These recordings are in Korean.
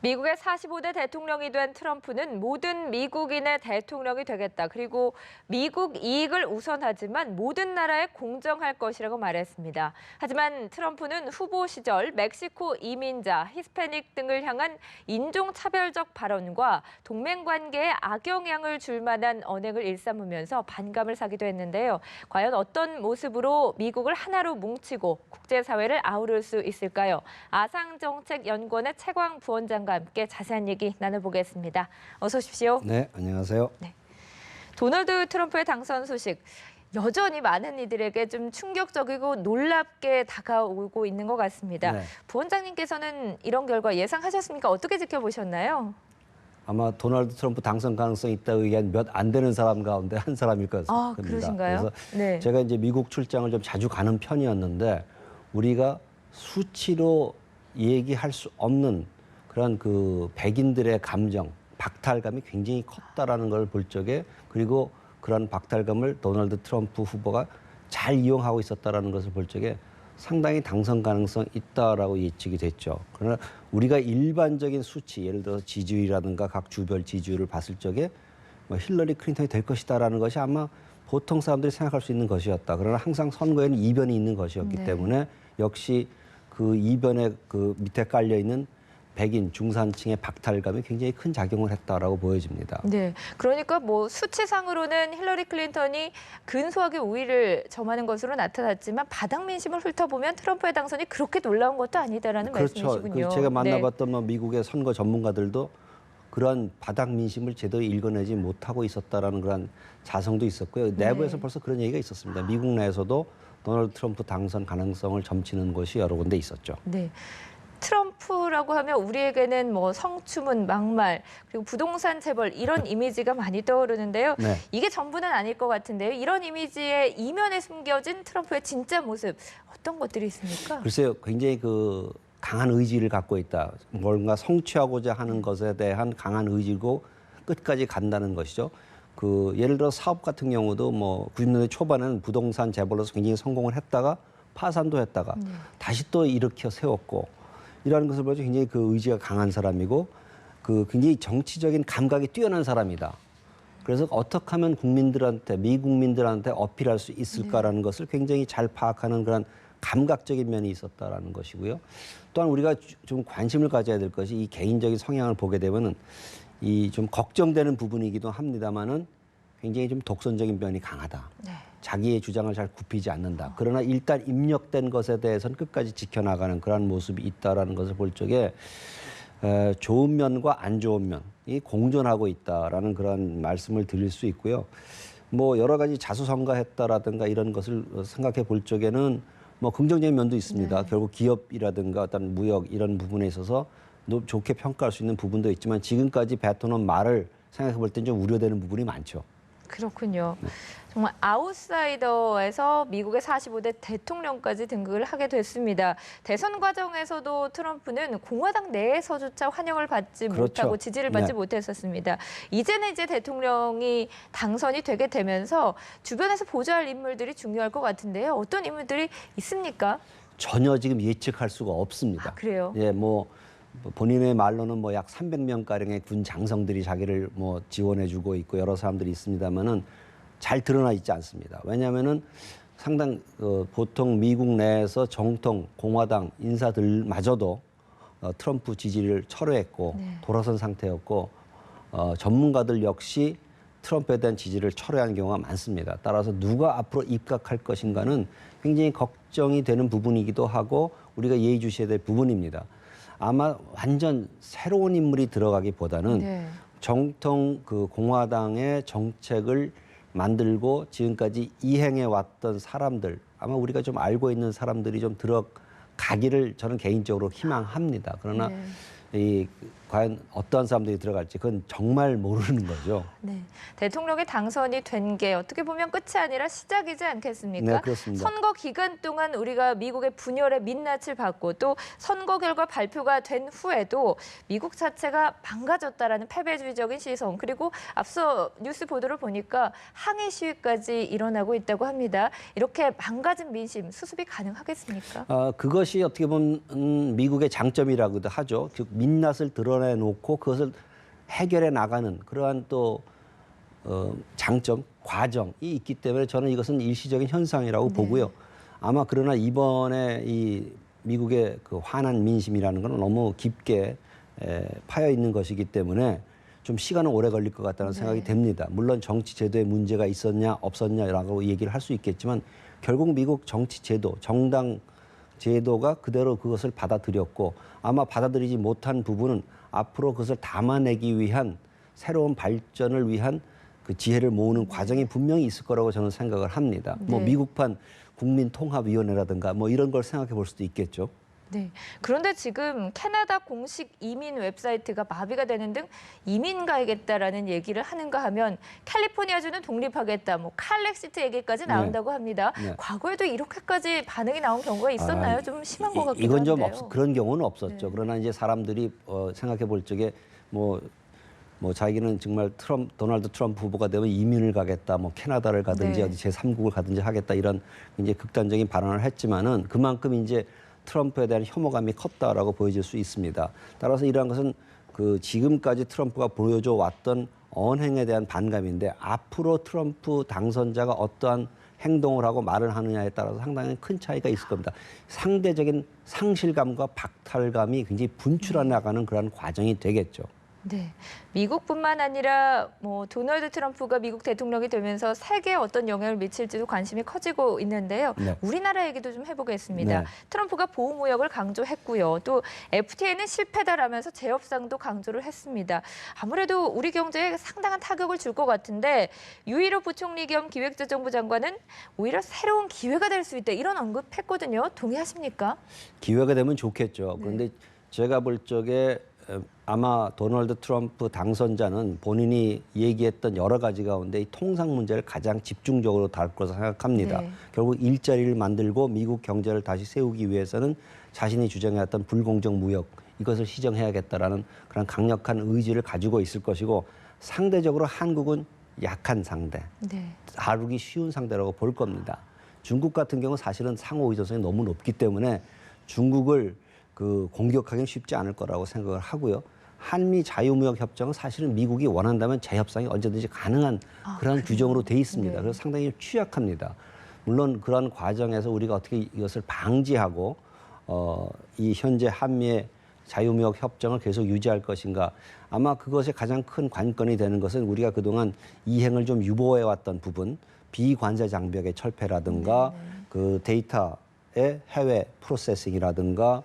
미국의 45대 대통령이 된 트럼프는 모든 미국인의 대통령이 되겠다. 그리고 미국 이익을 우선하지만 모든 나라에 공정할 것이라고 말했습니다. 하지만 트럼프는 후보 시절 멕시코 이민자, 히스패닉 등을 향한 인종차별적 발언과 동맹 관계에 악영향을 줄 만한 언행을 일삼으면서 반감을 사기도 했는데요. 과연 어떤 모습으로 미국을 하나로 뭉치고 국제사회를 아우를 수 있을까요? 아상정책연구원의 최광 부원장과 함께 자세한 얘기 나눠보겠습니다. 어서 오십시오. 네, 안녕하세요. 네. 도널드 트럼프의 당선 소식, 여전히 많은 이들에게 좀 충격적이고 놀랍게 다가오고 있는 것 같습니다. 네. 부원장님께서는 이런 결과 예상하셨습니까? 어떻게 지켜보셨나요? 아마 도널드 트럼프 당선 가능성이 있다고 얘기한 몇 안 되는 사람 가운데 한 사람일 겁니다. 그러신가요? 그래서 네. 제가 이제 미국 출장을 좀 자주 가는 편이었는데 우리가 수치로 얘기할 수 없는 그런 그 백인들의 감정, 박탈감이 굉장히 컸다라는 걸 볼 적에, 그리고 그런 박탈감을 도널드 트럼프 후보가 잘 이용하고 있었다라는 것을 볼 적에 상당히 당선 가능성 있다라고 예측이 됐죠. 그러나 우리가 일반적인 수치, 예를 들어서 지지율이라든가 각 주별 지지율을 봤을 적에 뭐 힐러리 클린턴이 될 것이다라는 것이 아마 보통 사람들이 생각할 수 있는 것이었다. 그러나 항상 선거에는 이변이 있는 것이었기 때문에 역시 그 이변에 그 밑에 깔려 있는 백인 중산층의 박탈감이 굉장히 큰 작용을 했다라고 보여집니다. 네, 그러니까 뭐 수치상으로는 힐러리 클린턴이 근소하게 우위를 점하는 것으로 나타났지만 바닥 민심을 훑어보면 트럼프의 당선이 그렇게 놀라운 것도 아니다라는 말씀이시군요. 그렇죠. 제가 만나봤던 뭐 미국의 선거 전문가들도 그런 바닥 민심을 제대로 읽어내지 못하고 있었다라는 그런 자성도 있었고요. 내부에서 벌써 그런 얘기가 있었습니다. 미국 내에서도 도널드 트럼프 당선 가능성을 점치는 곳이 여러 군데 있었죠. 네. 트럼프라고 하면 우리에게는 뭐 성추문, 막말, 그리고 부동산 재벌 이런 이미지가 많이 떠오르는데요. 네. 이게 전부는 아닐 것 같은데요. 이런 이미지의 이면에 숨겨진 트럼프의 진짜 모습, 어떤 것들이 있습니까? 글쎄요, 굉장히 그 강한 의지를 갖고 있다. 뭔가 성취하고자 하는 것에 대한 강한 의지고 끝까지 간다는 것이죠. 그 예를 들어 사업 같은 경우도 뭐 90년대 초반에는 부동산 재벌로서 굉장히 성공을 했다가 파산도 했다가 다시 또 일으켜 세웠고, 이라는 것을 보죠. 굉장히 그 의지가 강한 사람이고 그 굉장히 정치적인 감각이 뛰어난 사람이다. 그래서 어떻게 하면 국민들한테, 미국민들한테 어필할 수 있을까라는 것을 굉장히 잘 파악하는 그런 감각적인 면이 있었다라는 것이고요. 또한 우리가 좀 관심을 가져야 될 것이 이 개인적인 성향을 보게 되면은 이 좀 걱정되는 부분이기도 합니다만은 굉장히 좀 독선적인 면이 강하다. 네. 자기의 주장을 잘 굽히지 않는다. 그러나 일단 입력된 것에 대해서는 끝까지 지켜나가는 그런 모습이 있다라는 것을 볼 적에 좋은 면과 안 좋은 면이 공존하고 있다라는 그런 말씀을 드릴 수 있고요. 뭐 여러 가지 자수성가했다라든가 이런 것을 생각해 볼 적에는 뭐 긍정적인 면도 있습니다. 결국 기업이라든가 어떤 무역 이런 부분에 있어서 좋게 평가할 수 있는 부분도 있지만 지금까지 뱉어놓은 말을 생각해 볼 땐 좀 우려되는 부분이 많죠. 그렇군요. 정말 아웃사이더에서 미국의 45대 대통령까지 등극을 하게 됐습니다. 대선 과정에서도 트럼프는 공화당 내에서조차 환영을 받지 못하고 지지를 받지 못했었습니다. 이제는 이제 대통령이 당선이 되게 되면서 주변에서 보좌할 인물들이 중요할 것 같은데요. 어떤 인물들이 있습니까? 전혀 지금 예측할 수가 없습니다. 그래요? 예, 뭐 본인의 말로는 뭐 약 300명 가량의 군 장성들이 자기를 뭐 지원해주고 있고 여러 사람들이 있습니다만은 잘 드러나 있지 않습니다. 왜냐하면은 상당 보통 미국 내에서 정통 공화당 인사들마저도 트럼프 지지를 철회했고 돌아선 상태였고 전문가들 역시 트럼프에 대한 지지를 철회한 경우가 많습니다. 따라서 누가 앞으로 입각할 것인가는 굉장히 걱정이 되는 부분이기도 하고 우리가 예의주시해야 될 부분입니다. 아마 완전 새로운 인물이 들어가기보다는 정통 그 공화당의 정책을 만들고 지금까지 이행해 왔던 사람들, 아마 우리가 좀 알고 있는 사람들이 좀 들어가기를 저는 개인적으로 희망합니다. 그러나 이 과연 어떠한 사람들이 들어갈지 그건 정말 모르는 거죠. 네, 대통령의 당선이 된 게 어떻게 보면 끝이 아니라 시작이지 않겠습니까? 네, 그렇습니다. 선거 기간 동안 우리가 미국의 분열의 민낯을 받고 또 선거 결과 발표가 된 후에도 미국 자체가 망가졌다라는 패배주의적인 시선, 그리고 앞서 뉴스 보도를 보니까 항의 시위까지 일어나고 있다고 합니다. 이렇게 망가진 민심 수습이 가능하겠습니까? 그것이 어떻게 보면 미국의 장점이라고도 하죠. 즉 민낯을 드러 드러내 놓고 그것을 해결해 나가는 그러한 또 장점, 과정이 있기 때문에 저는 이것은 일시적인 현상이라고 보고요. 아마 그러나 이번에 이 미국의 그 화난 민심이라는 건 너무 깊게 파여 있는 것이기 때문에 좀 시간은 오래 걸릴 것 같다는 생각이 됩니다. 물론 정치 제도에 문제가 있었냐 없었냐라고 얘기를 할 수 있겠지만 결국 미국 정치 제도, 정당 제도가 그대로 그것을 받아들였고 아마 받아들이지 못한 부분은 앞으로 그것을 담아내기 위한 새로운 발전을 위한 그 지혜를 모으는 과정이 분명히 있을 거라고 저는 생각을 합니다. 뭐 미국판 국민통합위원회라든가 뭐 이런 걸 생각해 볼 수도 있겠죠. 네. 그런데 지금 캐나다 공식 이민 웹사이트가 마비가 되는 등 이민 가야겠다라는 얘기를 하는가 하면 캘리포니아주는 독립하겠다, 뭐 칼렉시트 얘기까지 나온다고 합니다. 과거에도 이렇게까지 반응이 나온 경우가 있었나요? 좀 심한 것 같기도 이건 좀 한데요. 그런 경우는 없었죠. 그러나 이제 사람들이 생각해 볼 적에 뭐 자기는 정말 도널드 트럼프 후보가 되면 이민을 가겠다, 뭐 캐나다를 가든지 어디 제3국을 가든지 하겠다 이런 이제 극단적인 발언을 했지만은 그만큼 이제 트럼프에 대한 혐오감이 컸다라고 보여질 수 있습니다. 따라서 이러한 것은 그 지금까지 트럼프가 보여줘 왔던 언행에 대한 반감인데 앞으로 트럼프 당선자가 어떠한 행동을 하고 말을 하느냐에 따라서 상당히 큰 차이가 있을 겁니다. 상대적인 상실감과 박탈감이 굉장히 분출해 나가는 그런 과정이 되겠죠. 네, 미국뿐만 아니라 뭐 도널드 트럼프가 미국 대통령이 되면서 세계에 어떤 영향을 미칠지도 관심이 커지고 있는데요. 우리나라 얘기도 좀 해보겠습니다. 트럼프가 보호무역을 강조했고요. 또 FTA는 실패다라면서 재협상도 강조를 했습니다. 아무래도 우리 경제에 상당한 타격을 줄 것 같은데 유일호 부총리 겸 기획재정부 장관은 오히려 새로운 기회가 될 수 있다 이런 언급했거든요. 동의하십니까? 기회가 되면 좋겠죠. 그런데 제가 볼 적에 아마 도널드 트럼프 당선자는 본인이 얘기했던 여러 가지 가운데 이 통상 문제를 가장 집중적으로 다룰 것으로 생각합니다. 결국 일자리를 만들고 미국 경제를 다시 세우기 위해서는 자신이 주장해왔던 불공정 무역 이것을 시정해야겠다라는 그런 강력한 의지를 가지고 있을 것이고 상대적으로 한국은 약한 상대, 다루기 쉬운 상대라고 볼 겁니다. 중국 같은 경우는 사실은 상호 의존성이 너무 높기 때문에 중국을 공격하기는 쉽지 않을 거라고 생각을 하고요. 한미 자유무역 협정은 사실은 미국이 원한다면 재협상이 언제든지 가능한 그런 규정으로 돼 있습니다. 그래서 상당히 취약합니다. 물론 그런 과정에서 우리가 어떻게 이것을 방지하고 이 현재 한미의 자유무역 협정을 계속 유지할 것인가. 아마 그것의 가장 큰 관건이 되는 것은 우리가 그동안 이행을 좀 유보해왔던 부분, 비관세 장벽의 철폐라든가 그 데이터의 해외 프로세싱이라든가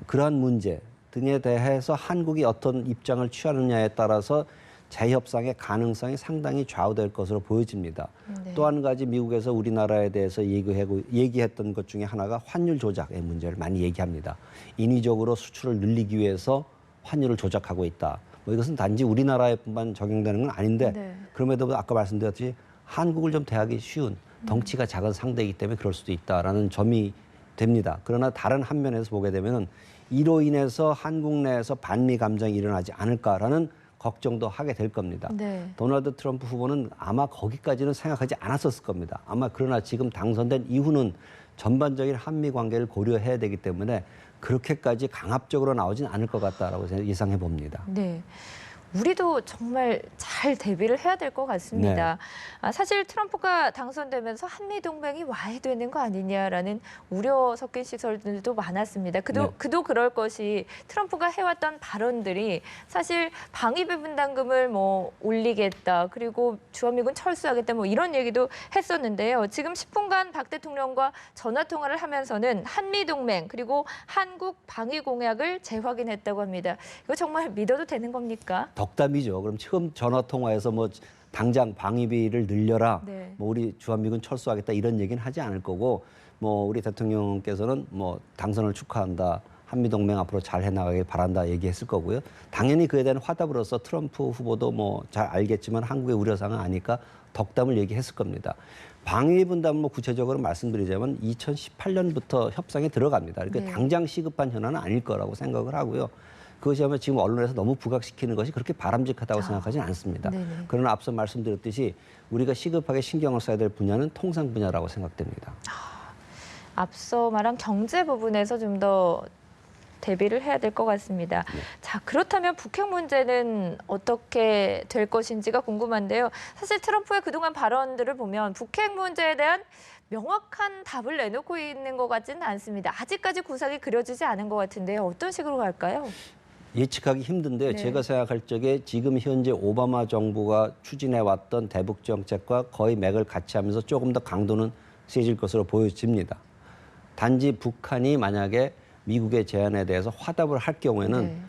그러한 문제 등에 대해서 한국이 어떤 입장을 취하느냐에 따라서 재협상의 가능성이 상당히 좌우될 것으로 보여집니다. 또 한 가지 미국에서 우리나라에 대해서 얘기했던 것 중에 하나가 환율 조작의 문제를 많이 얘기합니다. 인위적으로 수출을 늘리기 위해서 환율을 조작하고 있다. 뭐 이것은 단지 우리나라에만 적용되는 건 아닌데 그럼에도 아까 말씀드렸듯이 한국을 좀 대하기 쉬운 덩치가 작은 상대이기 때문에 그럴 수도 있다라는 점이 됩니다. 그러나 다른 한 면에서 보게 되면은 이로 인해서 한국 내에서 반미 감정이 일어나지 않을까라는 걱정도 하게 될 겁니다. 도널드 트럼프 후보는 아마 거기까지는 생각하지 않았었을 겁니다. 아마 그러나 지금 당선된 이후는 전반적인 한미 관계를 고려해야 되기 때문에 그렇게까지 강압적으로 나오진 않을 것 같다라고 예상해 봅니다. 우리도 정말 잘 대비를 해야 될 것 같습니다. 사실 트럼프가 당선되면서 한미동맹이 와해되는 거 아니냐라는 우려 섞인 시설들도 많았습니다. 그도 그럴 것이 트럼프가 해왔던 발언들이 사실 방위비 분담금을 뭐 올리겠다, 그리고 주한미군 철수하겠다, 뭐 이런 얘기도 했었는데요. 지금 10분간 박 대통령과 전화 통화를 하면서는 한미동맹 그리고 한국 방위 공약을 재확인했다고 합니다. 이거 정말 믿어도 되는 겁니까? 덕담이죠. 그럼 처음 전화 통화에서 뭐 당장 방위비를 늘려라, 뭐 우리 주한미군 철수하겠다 이런 얘기는 하지 않을 거고, 뭐 우리 대통령께서는 뭐 당선을 축하한다, 한미동맹 앞으로 잘 해나가길 바란다 얘기했을 거고요. 당연히 그에 대한 화답으로서 트럼프 후보도 뭐 잘 알겠지만 한국의 우려사항은 아니까 덕담을 얘기했을 겁니다. 방위 분담은 뭐 구체적으로 말씀드리자면 2018년부터 협상에 들어갑니다. 그러니까 당장 시급한 현안은 아닐 거라고 생각을 하고요. 그것이 아마 지금 언론에서 너무 부각시키는 것이 그렇게 바람직하다고 생각하지는 않습니다. 그러나 앞서 말씀드렸듯이 우리가 시급하게 신경을 써야 될 분야는 통상 분야라고 생각됩니다. 앞서 말한 경제 부분에서 좀 더 대비를 해야 될 것 같습니다. 네. 자, 그렇다면 북핵 문제는 어떻게 될 것인지가 궁금한데요. 사실 트럼프의 그동안 발언들을 보면 북핵 문제에 대한 명확한 답을 내놓고 있는 것 같지는 않습니다. 아직까지 구상이 그려지지 않은 것 같은데요. 어떤 식으로 갈까요? 예측하기 힘든데요. 네. 제가 생각할 적에 지금 현재 오바마 정부가 추진해왔던 대북 정책과 거의 맥을 같이 하면서 조금 더 강도는 세질 것으로 보여집니다. 단지 북한이 만약에 미국의 제안에 대해서 화답을 할 경우에는 네.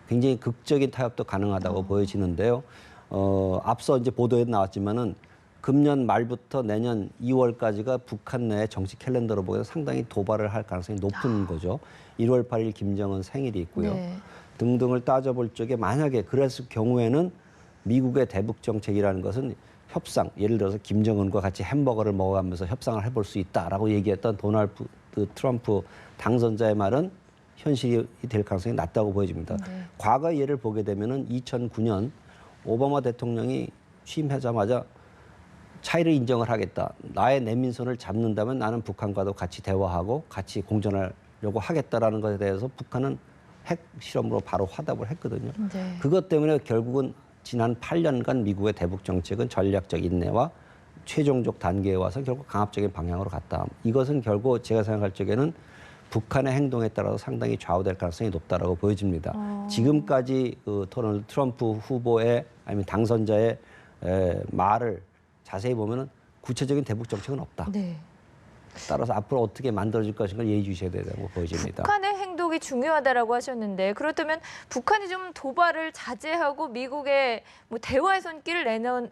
굉장히 극적인 타협도 가능하다고 보여지는데요. 앞서 이제 보도에 나왔지만은 금년 말부터 내년 2월까지가 북한 내 정치 캘린더로 보면 상당히 도발을 할 가능성이 높은 거죠. 1월 8일 김정은 생일이 있고요. 네. 등등을 따져볼 적에 만약에 그랬을 경우에는 미국의 대북 정책이라는 것은 협상, 예를 들어서 김정은과 같이 햄버거를 먹어가면서 협상을 해볼 수 있다라고 얘기했던 도널드 트럼프 당선자의 말은 현실이 될 가능성이 낮다고 보여집니다. 네. 과거 예를 보게 되면은 2009년 오바마 대통령이 취임하자마자 차이를 인정을 하겠다. 나의 내민선을 잡는다면 나는 북한과도 같이 대화하고 같이 공존하려고 하겠다라는 것에 대해서 북한은 핵 실험으로 바로 화답을 했거든요. 네. 그것 때문에 결국은 지난 8년간 미국의 대북 정책은 전략적 인내와 최종적 단계에 와서 결국 강압적인 방향으로 갔다. 이것은 결국 제가 생각할 적에는 북한의 행동에 따라서 상당히 좌우될 가능성이 높다라고 보여집니다. 지금까지 그 도널드 트럼프 후보의 아니면 당선자의 말을 자세히 보면은 구체적인 대북 정책은 없다. 네. 따라서 앞으로 어떻게 만들어질 것인가 예의주시해야 된다고 보여집니다. 북한의 행동이 중요하다라고 하셨는데 그렇다면 북한이 좀 도발을 자제하고 미국의 뭐 대화의 손길을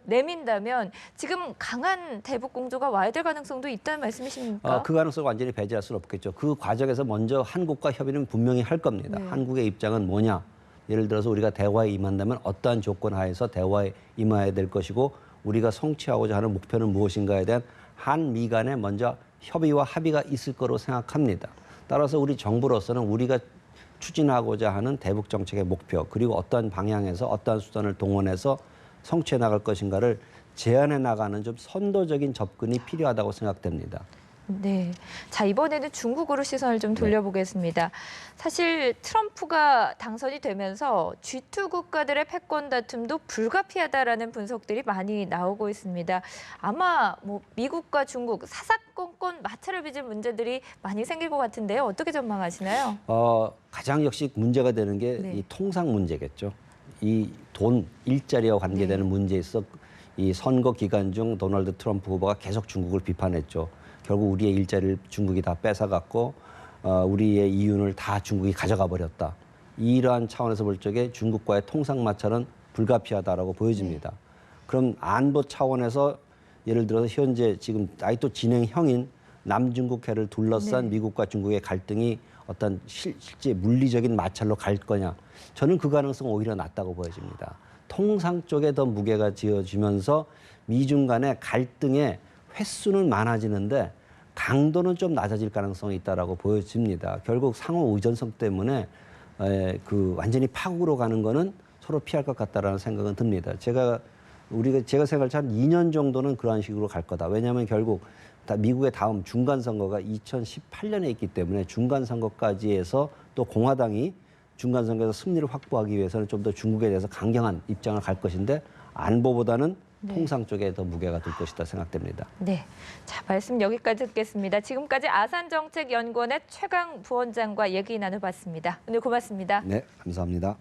내민다면 지금 강한 대북 공조가 와야 될 가능성도 있다는 말씀이십니까? 그 가능성을 완전히 배제할 수는 없겠죠. 그 과정에서 먼저 한국과 협의는 분명히 할 겁니다. 네. 한국의 입장은 뭐냐? 예를 들어서 우리가 대화에 임한다면 어떠한 조건 하에서 대화에 임해야 될 것이고 우리가 성취하고자 하는 목표는 무엇인가에 대한 한미 간에 먼저 협의와 합의가 있을 거로 생각합니다. 따라서 우리 정부로서는 우리가 추진하고자 하는 대북 정책의 목표 그리고 어떤 방향에서 어떠한 수단을 동원해서 성취해 나갈 것인가를 제안해 나가는 좀 선도적인 접근이 필요하다고 생각됩니다. 네. 자, 이번에는 중국으로 시선을 좀 돌려보겠습니다. 사실 트럼프가 당선이 되면서 G2 국가들의 패권 다툼도 불가피하다라는 분석들이 많이 나오고 있습니다. 아마 뭐 미국과 중국 사사건건 마찰을 빚을 문제들이 많이 생길 것 같은데요. 어떻게 전망하시나요? 가장 역시 문제가 되는 게 네. 이 통상 문제겠죠. 이 돈, 일자리와 관계되는 네. 문제에 있어 이 선거 기간 중 도널드 트럼프 후보가 계속 중국을 비판했죠. 결국 우리의 일자리를 중국이 다 뺏어갔고 우리의 이윤을 다 중국이 가져가 버렸다. 이러한 차원에서 볼 적에 중국과의 통상 마찰은 불가피하다라고 보여집니다. 그럼 안보 차원에서 예를 들어서 현재 지금 아직도 진행형인 남중국해를 둘러싼 네. 미국과 중국의 갈등이 어떤 실제 물리적인 마찰로 갈 거냐. 저는 그 가능성은 오히려 낮다고 보여집니다. 통상 쪽에 더 무게가 지어지면서 미중 간의 갈등의 횟수는 많아지는데 강도는 좀 낮아질 가능성이 있다라고 보여집니다. 결국 상호 의존성 때문에 그 완전히 파국으로 가는 거는 서로 피할 것 같다라는 생각은 듭니다. 제가 생각할 때 한 2년 정도는 그러한 식으로 갈 거다. 왜냐하면 결국 미국의 다음 중간 선거가 2018년에 있기 때문에 중간 선거까지 해서 또 공화당이 중간 선거에서 승리를 확보하기 위해서는 좀 더 중국에 대해서 강경한 입장을 갈 것인데 안보보다는 통상 쪽에 더 무게가 들 것이다 생각됩니다. 네. 자, 말씀 여기까지 듣겠습니다. 지금까지 아산정책연구원의 최강 부원장과 얘기 나눠봤습니다. 오늘 고맙습니다. 네, 감사합니다.